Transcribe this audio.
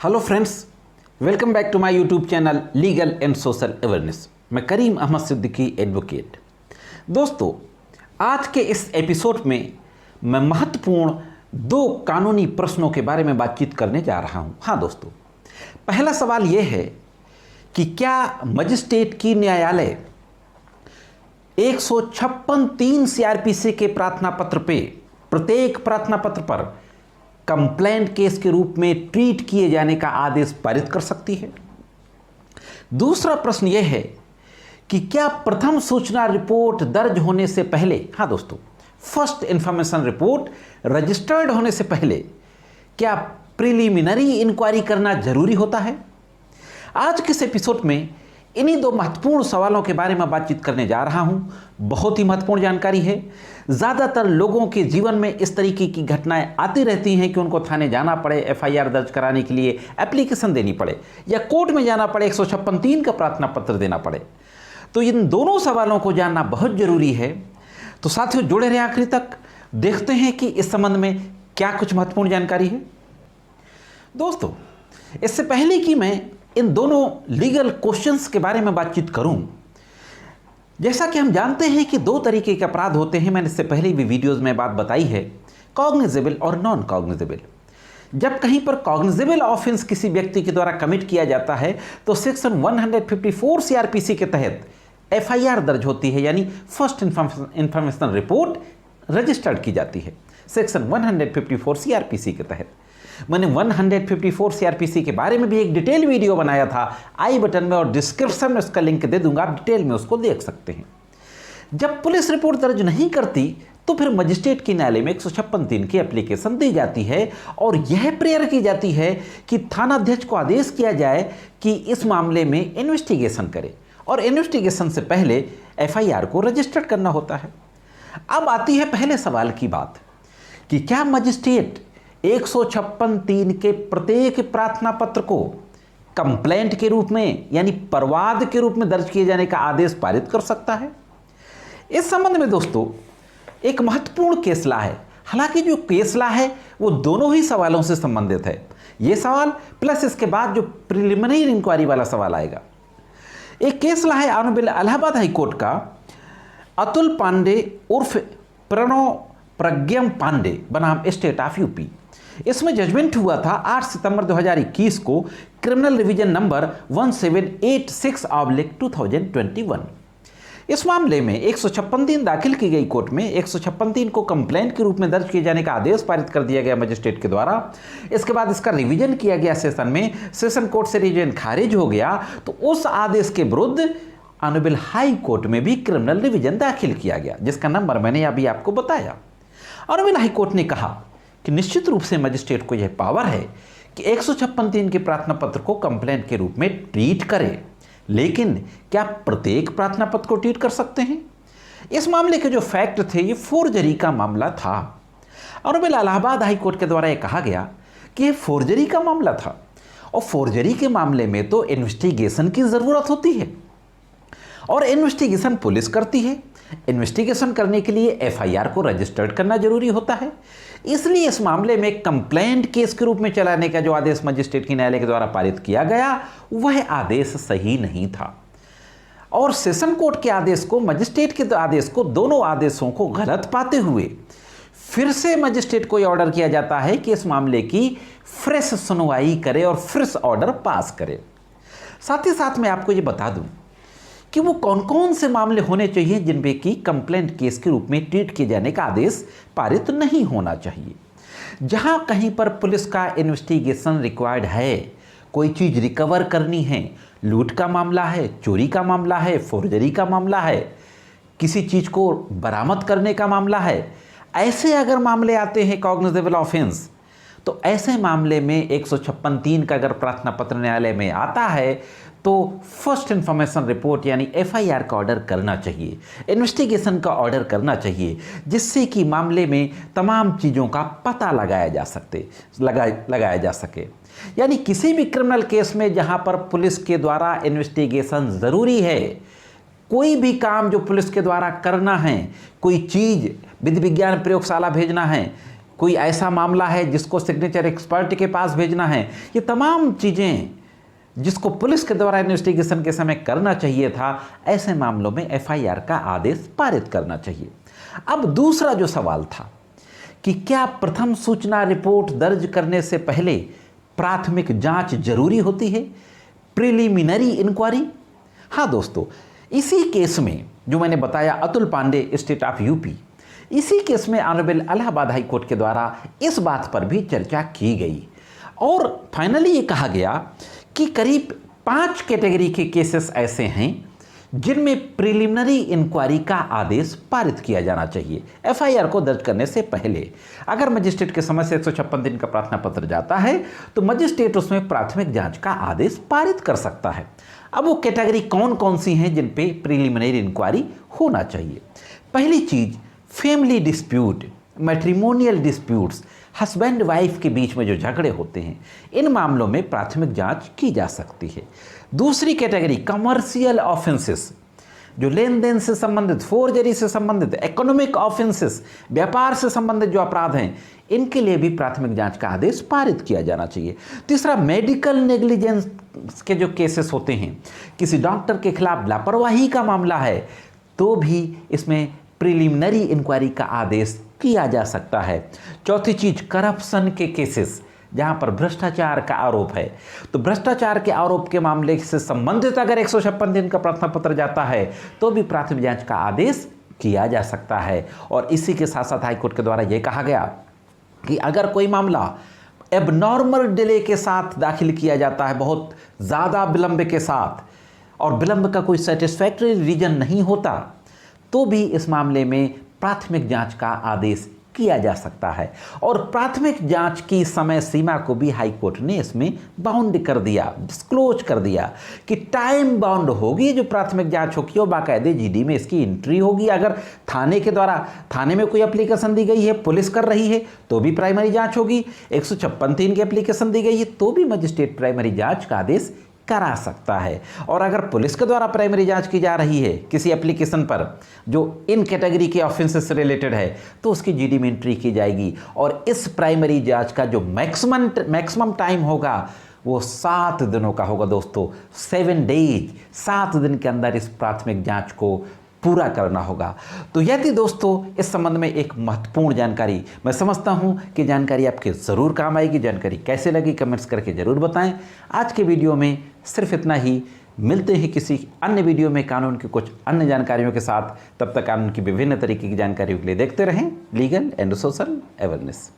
Hello friends, welcome back to my YouTube channel legal and social awareness. मैं Karim Ahmad Siddiqui advocate. दोस्तों, आज के इस एपिसोड में मैं महत्वपूर्ण दो कानूनी प्रश्नों के बारे में बातचीत करने जा रहा हूं। हाँ दोस्तों, पहला सवाल यह है कि क्या मजिस्ट्रेट की न्यायालय 156(3) सीआरपीसी के प्रार्थना पत्र पे, प्रत्येक प्रार्थना पत्र पर कंप्लेंट केस के रूप में ट्रीट किए जाने का आदेश पारित कर सकती है। दूसरा प्रश्न यह है कि क्या प्रथम सूचना रिपोर्ट दर्ज होने से पहले, हाँ दोस्तों, फर्स्ट इंफॉर्मेशन रिपोर्ट रजिस्टर्ड होने से पहले क्या प्रिलिमिनरी इंक्वायरी करना जरूरी होता है? आज के इस एपिसोड में इन्हीं दो महत्वपूर्ण सवालों के बारे में बातचीत करने जा रहा हूं। बहुत ही महत्वपूर्ण जानकारी है। ज़्यादातर लोगों के जीवन में इस तरीके की घटनाएं आती रहती हैं कि उनको थाने जाना पड़े, एफआईआर दर्ज कराने के लिए एप्लीकेशन देनी पड़े या कोर्ट में जाना पड़े, 156(3) का प्रार्थना पत्र देना पड़े। तो इन दोनों सवालों को जानना बहुत ज़रूरी है। तो साथियों, जुड़े रहे आखिरी तक, देखते हैं कि इस संबंध में क्या कुछ महत्वपूर्ण जानकारी है। दोस्तों, इससे पहले कि मैं इन दोनों लीगल क्वेश्चंस के बारे में बातचीत करूं, जैसा कि हम जानते हैं कि दो तरीके के अपराध होते हैं। मैंने इससे पहले भी वीडियोस में बात बताई है, कॉग्निजेबल और नॉन कॉग्निजेबल। जब कहीं पर कॉग्निजेबल ऑफेंस किसी व्यक्ति के द्वारा कमिट किया जाता है तो सेक्शन 154 सीआरपीसी के तहत एफआईआर दर्ज होती है, यानी फर्स्ट इंफॉर्मेशन रिपोर्ट रजिस्टर्ड की जाती है सेक्शन 154 सीआरपीसी के तहत। मैंने 154 सीआरपीसी के बारे में भी एक डिटेल वीडियो बनाया था, आई बटन में और डिस्क्रिप्शन में उसका लिंक दे दूंगा, आप डिटेल में उसको देख सकते हैं। जब पुलिस रिपोर्ट दर्ज नहीं करती तो फिर मजिस्ट्रेट की न्यायालय में 156(3) की एप्लीकेशन दी जाती है और यह प्रेयर की जाती है कि थानाध्यक्ष को आदेश किया जाए कि इस मामले में इन्वेस्टिगेशन करे, और इन्वेस्टिगेशन से पहले एफआईआर को रजिस्टर्ड करना होता है। अब आती है पहले सवाल की बात कि क्या मजिस्ट्रेट 156(3) के प्रत्येक प्रार्थना पत्र को कंप्लेंट के रूप में, यानी परवाद के रूप में दर्ज किए जाने का आदेश पारित कर सकता है? इस संबंध में दोस्तों एक महत्वपूर्ण केसला है। हालांकि जो केसला है वो दोनों ही सवालों से संबंधित है, ये सवाल प्लस इसके बाद जो प्रिलिमिनरी इंक्वायरी वाला सवाल आएगा। एक केसला है ऑनरेबल इलाहाबाद हाई कोर्ट का अतुल पांडे उर्फ प्रणव प्रज्ञम पांडे बनाम स्टेट ऑफ यूपी। इसमें जजमेंट हुआ था 8 सितंबर 2021 को, क्रिमिनल रिवीजन नंबर 1786/2021। इस मामले में 156(3) दाखिल की गई कोर्ट में 156(3) को कंप्लेंट के रूप में दर्ज किए जाने का आदेश पारित कर दिया गया मजिस्ट्रेट के द्वारा। इसके बाद इसका रिवीजन किया गया सेशन में, सेशन कोर्ट से रिवीजन खारिज हो गया तो उस आदेश के विरुद्ध ऑनरेबल हाई कोर्ट में भी क्रिमिनल रिवीजन दाखिल किया गया, जिसका नंबर मैंने अभी आपको बताया। ऑनरेबल हाई कोर्ट ने कहा कि निश्चित रूप से मजिस्ट्रेट को यह पावर है कि 156(3) के प्रार्थना पत्र को कंप्लेंट के रूप में ट्रीट करे, लेकिन क्या प्रत्येक प्रार्थना पत्र को ट्रीट कर सकते हैं? इस मामले के जो फैक्ट थे, ये फोर्जरी का मामला था। ऑनरेबल इलाहाबाद हाई कोर्ट के द्वारा यह कहा गया कि यह फोर्जरी का मामला था और फोर्जरी के मामले में तो इन्वेस्टिगेशन की ज़रूरत होती है और इन्वेस्टिगेशन पुलिस करती है। इन्वेस्टिगेशन करने के लिए एफआईआर को रजिस्टर्ड करना जरूरी होता है। इसलिए इस मामले में कंप्लेंट केस के रूप में चलाने का जो आदेश मजिस्ट्रेट की न्यायालय के द्वारा पारित किया गया, वह आदेश सही नहीं था और सेशन कोर्ट के आदेश को, मजिस्ट्रेट के आदेश को, दोनों आदेशों को गलत पाते हुए फिर से मजिस्ट्रेट को यह ऑर्डर किया जाता है कि इस मामले की फ्रेश सुनवाई करे और फ्रेश ऑर्डर पास करे। साथ ही साथ मैं आपको ये बता दूं कि वो कौन कौन से मामले होने चाहिए जिनमें कि कंप्लेंट केस के रूप में ट्रीट किए जाने का आदेश पारित नहीं होना चाहिए। जहां कहीं पर पुलिस का इन्वेस्टिगेशन रिक्वायर्ड है, कोई चीज़ रिकवर करनी है, लूट का मामला है, चोरी का मामला है, फोर्जरी का मामला है, किसी चीज़ को बरामद करने का मामला है, ऐसे अगर मामले आते हैं कॉग्निजेबल ऑफेंस, तो ऐसे मामले में 156(3) का अगर प्रार्थना पत्र न्यायालय में आता है तो फर्स्ट इंफॉर्मेशन रिपोर्ट यानी एफआईआर का ऑर्डर करना चाहिए, इन्वेस्टिगेशन का ऑर्डर करना चाहिए, जिससे कि मामले में तमाम चीज़ों का पता लगाया जा सके। यानी किसी भी क्रिमिनल केस में जहां पर पुलिस के द्वारा इन्वेस्टिगेशन ज़रूरी है, कोई भी काम जो पुलिस के द्वारा करना है, कोई चीज़ विधि विज्ञान प्रयोगशाला भेजना है, कोई ऐसा मामला है जिसको सिग्नेचर एक्सपर्ट के पास भेजना है, ये तमाम चीज़ें जिसको पुलिस के द्वारा इन्वेस्टिगेशन के समय करना चाहिए था, ऐसे मामलों में एफआईआर का आदेश पारित करना चाहिए। अब दूसरा जो सवाल था कि क्या प्रथम सूचना रिपोर्ट दर्ज करने से पहले प्राथमिक जांच जरूरी होती है, प्रिलिमिनरी इंक्वायरी? हाँ दोस्तों, इसी केस में जो मैंने बताया Atul Pandey state of UP, इसी केस में ऑनरेबल इलाहाबाद हाई कोर्ट के द्वारा इस बात पर भी चर्चा की गई और फाइनली ये कहा गया कि करीब 5 कैटेगरी के केसेस ऐसे हैं जिनमें प्रिलिमिनरी इंक्वायरी का आदेश पारित किया जाना चाहिए एफआईआर को दर्ज करने से पहले। अगर मजिस्ट्रेट के समक्ष 156 दिन का प्रार्थना पत्र जाता है तो मजिस्ट्रेट उसमें प्राथमिक जांच का आदेश पारित कर सकता है। अब वो कैटेगरी कौन कौन सी हैं जिन पे प्रिलिमिनरी इंक्वायरी होना चाहिए? पहली चीज, family dispute, matrimonial disputes, husband wife के बीच में जो झगड़े होते हैं, इन मामलों में प्राथमिक जांच की जा सकती है। दूसरी कैटेगरी, कमर्शियल ऑफेंसेस, जो लेन देन से संबंधित, फोर्जरी से संबंधित, इकोनॉमिक ऑफेंसेस, व्यापार से संबंधित जो अपराध हैं, इनके लिए भी प्राथमिक जांच का आदेश पारित किया जाना चाहिए। तीसरा, मेडिकल नेग्लिजेंस के जो केसेस होते हैं, किसी डॉक्टर के खिलाफ लापरवाही का मामला है, तो भी इसमें प्रिलिमिनरी इंक्वायरी का आदेश किया जा सकता है। चौथी चीज, करप्शन के केसेस, जहां पर भ्रष्टाचार का आरोप है, तो भ्रष्टाचार के आरोप के मामले से संबंधित अगर 156 दिन का प्रार्थना पत्र जाता है तो भी प्राथमिक जांच का आदेश किया जा सकता है। और इसी के साथ साथ हाईकोर्ट के द्वारा यह कहा गया कि अगर कोई मामला एबनॉर्मल डिले के साथ दाखिल किया जाता है, बहुत ज़्यादा विलंब के साथ, और विलंब का कोई सेटिस्फैक्टरी रीजन नहीं होता, तो भी इस मामले में प्राथमिक जांच का आदेश किया जा सकता है। और प्राथमिक जांच की समय सीमा को भी हाई कोर्ट ने इसमें बाउंड कर दिया, डिस्क्लोज कर दिया कि टाइम बाउंड होगी जो प्राथमिक जांच होगी, और बाकायदे जीडी में इसकी एंट्री होगी। अगर थाने के द्वारा, थाने में कोई एप्लीकेशन दी गई है, पुलिस कर रही है, तो भी प्राइमरी जांच होगी। 156(3) की एप्लीकेशन दी गई है तो भी मजिस्ट्रेट प्राइमरी जांच का आदेश करा सकता है। और अगर पुलिस के द्वारा प्राइमरी जांच की जा रही है किसी एप्लीकेशन पर जो इन कैटेगरी के ऑफेंसेस से रिलेटेड है, तो उसकी जीडी में एंट्री की जाएगी। और इस प्राइमरी जांच का जो मैक्सिमम टाइम होगा वो 7 दिनों का होगा दोस्तों, 7 डेज, 7 दिन के अंदर इस प्राथमिक जांच को पूरा करना होगा। तो यदि दोस्तों इस संबंध में एक महत्वपूर्ण जानकारी, मैं समझता हूं कि जानकारी आपके ज़रूर काम आएगी। जानकारी कैसे लगी कमेंट्स करके ज़रूर बताएं। आज के वीडियो में सिर्फ इतना ही। मिलते हैं किसी अन्य वीडियो में कानून की कुछ अन्य जानकारियों के साथ। तब तक कानून की विभिन्न तरीके की जानकारियों के लिए देखते रहें लीगल एंड सोशल अवेयरनेस।